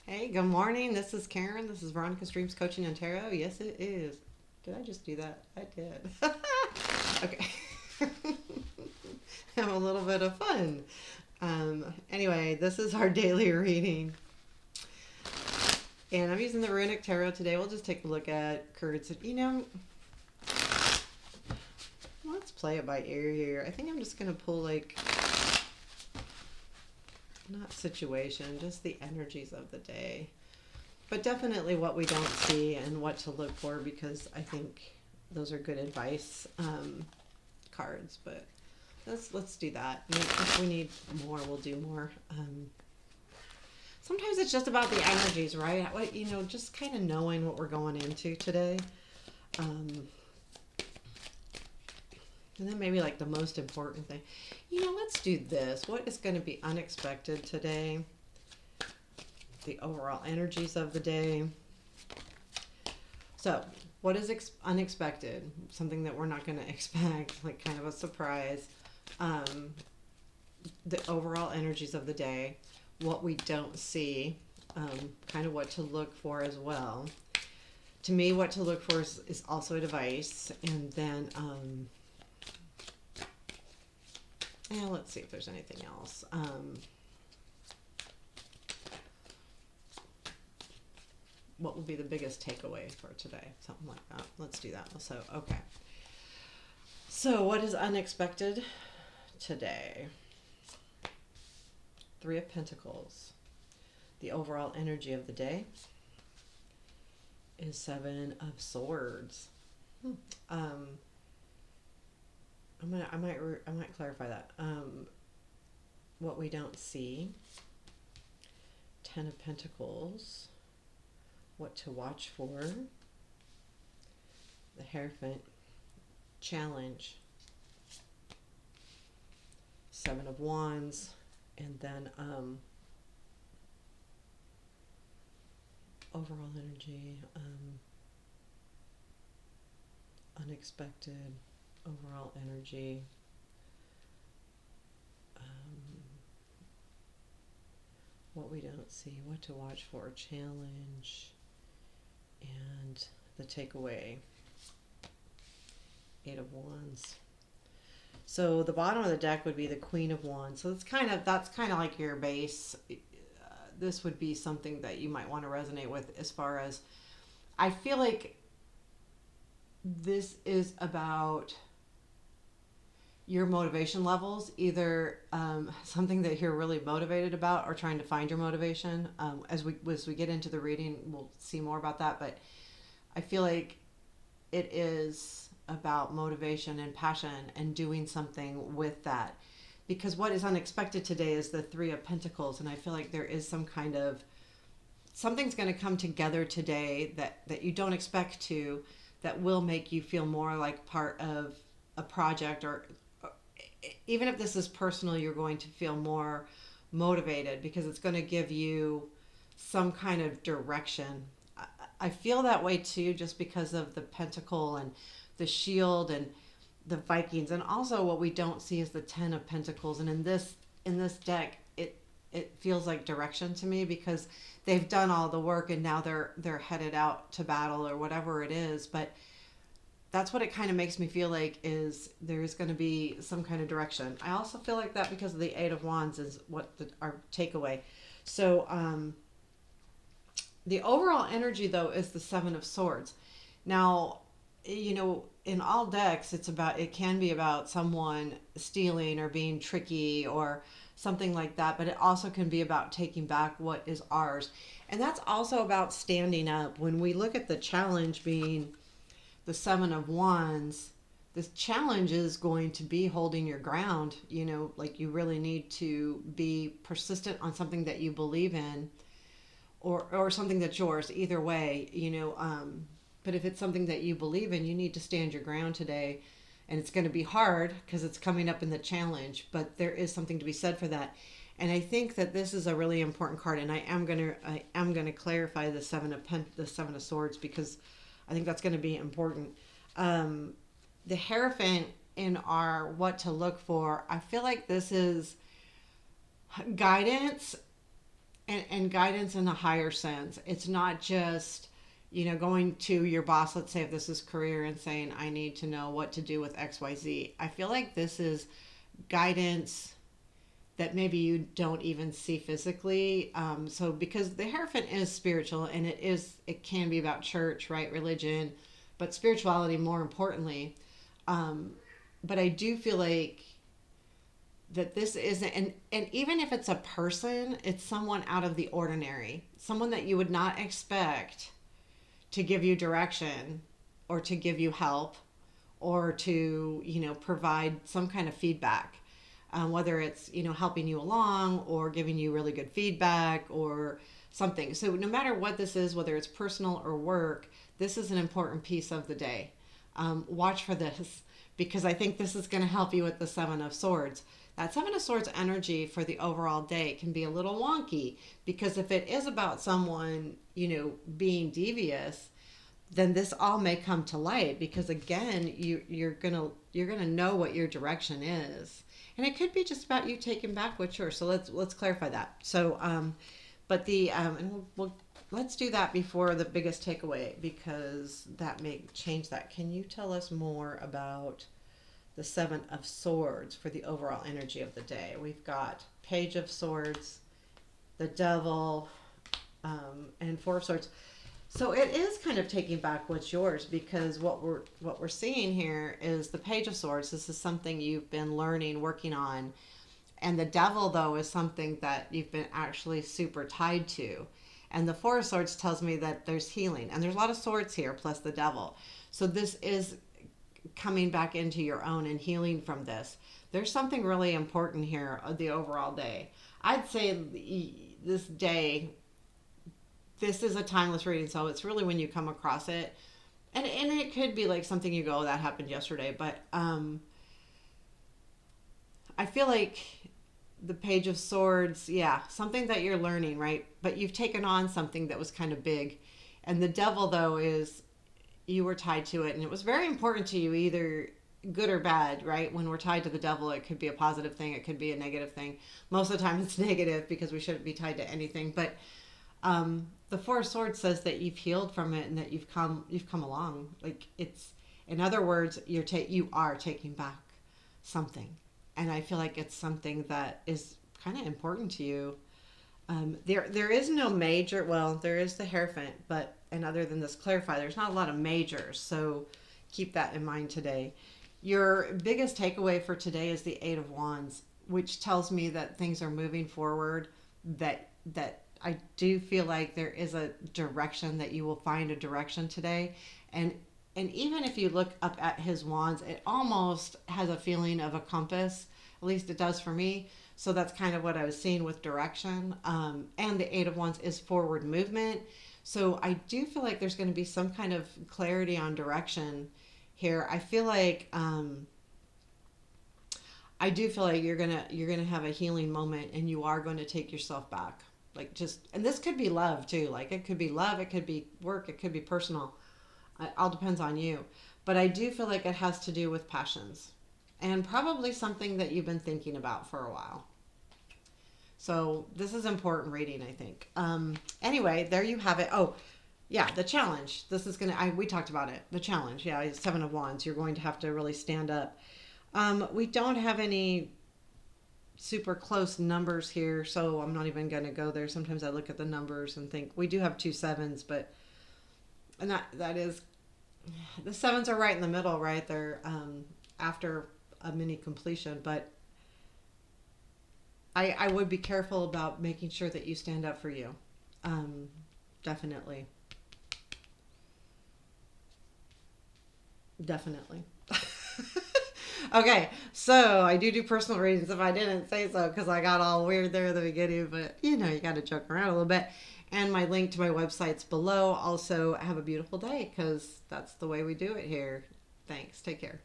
Hey, good morning. This is Karen. This is Veronica's Dreams Coaching and Tarot. Yes, it is. Did I just do that? I did. Okay. Have a little bit of fun. Anyway, this is our daily reading. And I'm using the Runik Tarot today. We'll just take a look at cards. Let's play it by ear here. I think I'm just going to pull, like, not situation, just the energies of the day. But definitely what we don't see and what to look for, because I think those are good advice cards. But let's do that. And if we need more, we'll do more. Sometimes it's just about the energies, right? Just kind of knowing what we're going into today. And then maybe like the most important thing, let's do this. What is going to be unexpected today? The overall energies of the day. So, what is unexpected? Something that we're not going to expect, like kind of a surprise. The overall energies of the day. What we don't see. Kind of what to look for as well. To me, what to look for is also a device. And then, let's see if there's anything else. What will be the biggest takeaway for today? Something like that. Let's do that. So, okay. So, what is unexpected today? Three of Pentacles. The overall energy of the day is Seven of Swords. I might clarify that. What we don't see. Ten of Pentacles. What to watch for. The Hierophant. Challenge. Seven of Wands. And then overall energy. Unexpected. Overall energy. What we don't see. What to watch for. Challenge. And the takeaway. Eight of Wands. So the bottom of the deck would be the Queen of Wands. So that's kind of like your base. This would be something that you might want to resonate with, as far as, I feel like this is about your motivation levels, either something that you're really motivated about, or trying to find your motivation. As we get into the reading, we'll see more about that. But I feel like it is about motivation and passion and doing something with that. Because what is unexpected today is the Three of Pentacles, and I feel like there is some kind of, something's going to come together today that you don't expect to, that will make you feel more like part of a project, or even if this is personal, you're going to feel more motivated, because it's going to give you some kind of direction. I feel that way too, just because of the Pentacle and the Shield and the Vikings. And also what we don't see is the Ten of Pentacles. And in this deck, it feels like direction to me, because they've done all the work and now they're headed out to battle or whatever it is. But that's what it kind of makes me feel like, is there's going to be some kind of direction. I also feel like that because of the Eight of Wands is what our takeaway. So the overall energy, though, is the Seven of Swords. Now, in all decks, it can be about someone stealing or being tricky or something like that, but it also can be about taking back what is ours. And that's also about standing up. When we look at the challenge being the Seven of Wands, this challenge is going to be holding your ground. Like, you really need to be persistent on something that you believe in, or something that's yours, either way. But if it's something that you believe in, you need to stand your ground today. And it's going to be hard because it's coming up in the challenge, but there is something to be said for that. And I think that this is a really important card, and I am going to clarify the Seven of Swords, because I think that's going to be important. The Hierophant in our what to look for, I feel like this is guidance and guidance in a higher sense. It's not just, going to your boss, let's say if this is career, and saying, I need to know what to do with XYZ. I feel like this is guidance that maybe you don't even see physically. So because the Hierophant is spiritual, and it can be about church, right? Religion, but spirituality more importantly. Um, but I do feel like that this isn't, and even if it's a person, it's someone out of the ordinary, someone that you would not expect to give you direction or to give you help or to provide some kind of feedback, whether it's helping you along or giving you really good feedback or something. So no matter what this is, whether it's personal or work, this is an important piece of the day. Watch for this, because I think this is going to help you with the Seven of Swords. That Seven of Swords energy for the overall day can be a little wonky, because if it is about someone, being devious, then this all may come to light, because again, you're gonna know what your direction is, and it could be just about you taking back what's yours. So let's clarify that. So, but the and let's do that before the biggest takeaway, because that may change that. Can you tell us more about the Seven of Swords for the overall energy of the day? We've got Page of Swords, the Devil, and Four of Swords. So it is kind of taking back what's yours, because what we're seeing here is the Page of Swords. This is something you've been learning, working on, and the Devil, though, is something that you've been actually super tied to. And the Four of Swords tells me that there's healing, and there's a lot of swords here plus the Devil. So this is coming back into your own and healing from this. There's something really important here of the overall day. I'd say this day, this is a timeless reading, so it's really when you come across it. And it could be like something you go, oh, that happened yesterday. But I feel like the Page of Swords, yeah, something that you're learning, right? But you've taken on something that was kind of big. And the Devil, though, is you were tied to it, and it was very important to you, either good or bad, right? When we're tied to the Devil, it could be a positive thing, it could be a negative thing. Most of the time it's negative, because we shouldn't be tied to anything. But the Four of Swords says that you've healed from it, and that you've come along. Like, it's, in other words, you are taking back something, and I feel like it's something that is kind of important to you. There is no major. Well, there is the Hierophant, but and other than this, clarify, there's not a lot of majors. So keep that in mind today. Your biggest takeaway for today is the Eight of Wands, which tells me that things are moving forward. That I do feel like there is a direction, that you will find a direction today, and even if you look up at his wands, it almost has a feeling of a compass. At least it does for me. So that's kind of what I was seeing with direction. And the Eight of Wands is forward movement. So I do feel like there's going to be some kind of clarity on direction here. I feel like you're gonna have a healing moment, and you are going to take yourself back. Like, just, and this could be love too. Like, it could be love, it could be work, it could be personal. It all depends on you. But I do feel like it has to do with passions, and probably something that you've been thinking about for a while. So this is important reading, I think. Anyway, there you have it. Oh, yeah, the challenge. This is we talked about it. The challenge. Yeah, Seven of Wands. You're going to have to really stand up. We don't have any super close numbers here, so I'm not even going to go there. Sometimes I look at the numbers and think we do have two sevens, but and that is, the sevens are right in the middle, right? They're after a mini completion, but I would be careful about making sure that you stand up for you. Definitely. Definitely. Okay, so I do personal readings if I didn't say so, because I got all weird there at the beginning, but you got to joke around a little bit. And my link to my website's below. Also, have a beautiful day, because that's the way we do it here. Thanks. Take care.